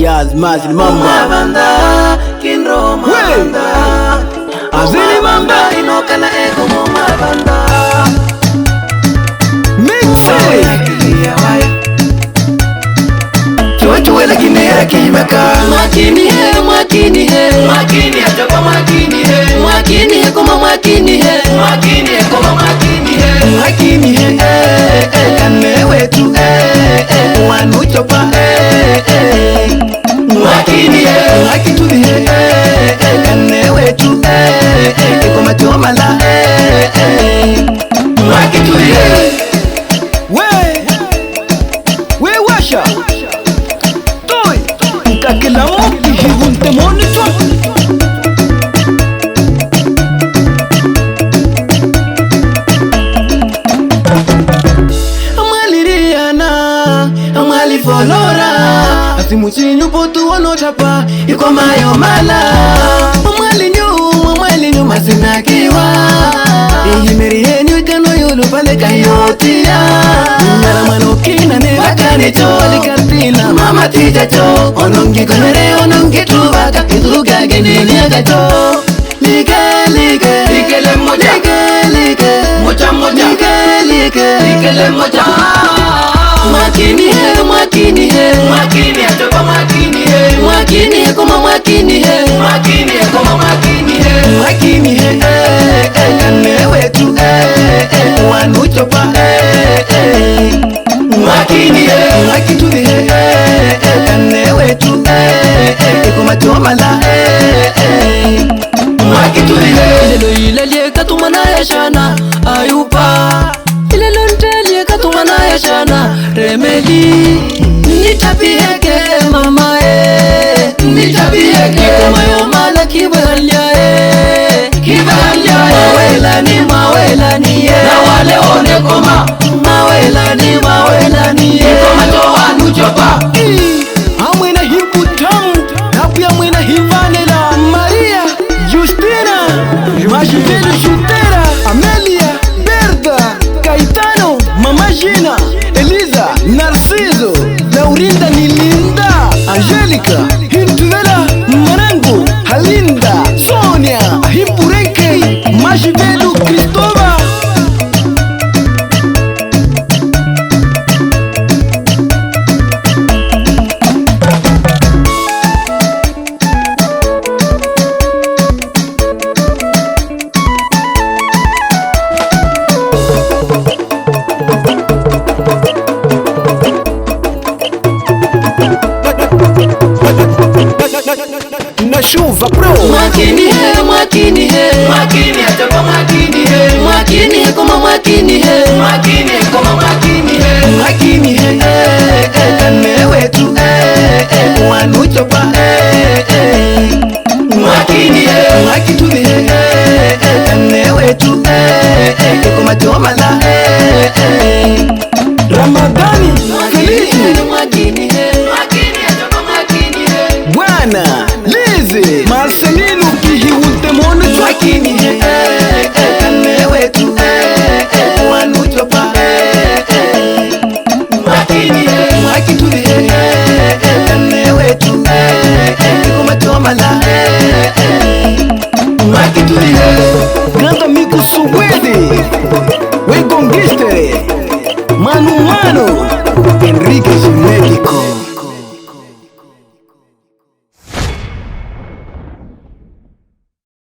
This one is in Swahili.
Yaz Mazil Mamba Mabanda Kinro Mabanda Azili Mamba Inokana ego Mabanda Mixe Chua lakini yakimeka Mwakini he, mwakini he Mwakini atapa mwakini he Mwakini he kuma mwakini he Mwakini he kuma mwakini he Mwakini he kane wetu Wanu chopa Mwakini he Mwakituli he kane wetu Kuma chomala Mwakituli he We washa Toi Kakila moki hivunte moni chwa Amali folora Asimuchinyu potu wano chapa Yuko mayo mala Amali nyu masinakiwa Ihimeri henyu ikano yulu pale kayotia Nyara manokina ne wakane cho Alikartina mama tija cho Onongi konere onongi trubaka Kituga geneni agacho Like Likele moja Moja moja Likele moja Mwakini he, mwakini he Mwakini he, topa mwakini he Mwakini he, kuma mwakini he Mwakini he, kuma mwakini he Mwakini he, kane wetu Wanu chopa Mwakini he, mwakituli he Kane wetu kuma chomala Mwakituli he Ilelo ilele katumana ya shana Ayupa Ilelo ntele katumana ya shana Remedi Nitapieke mama Nitapieke Kumayo mala kibalya Mawela ni Na wale one koma Mawela ni Koma toa nuchopa Amwena himputam Napia mwena hivanela Maria Justina Majivelu Jutera Amelia Berta Caetano Mama Gina Eliza Narciso Laurinda Nilinda Angelica Hintuvela Marango Halinda Sonia Himpureke Majivelu Cristova Nashuva pro Mwakini he, mwakini he Mwakini he, topa mwakini he Mwakini he, kuma mwakini he Mwakini he, kuma mwakini he Mwakini he, kane wetu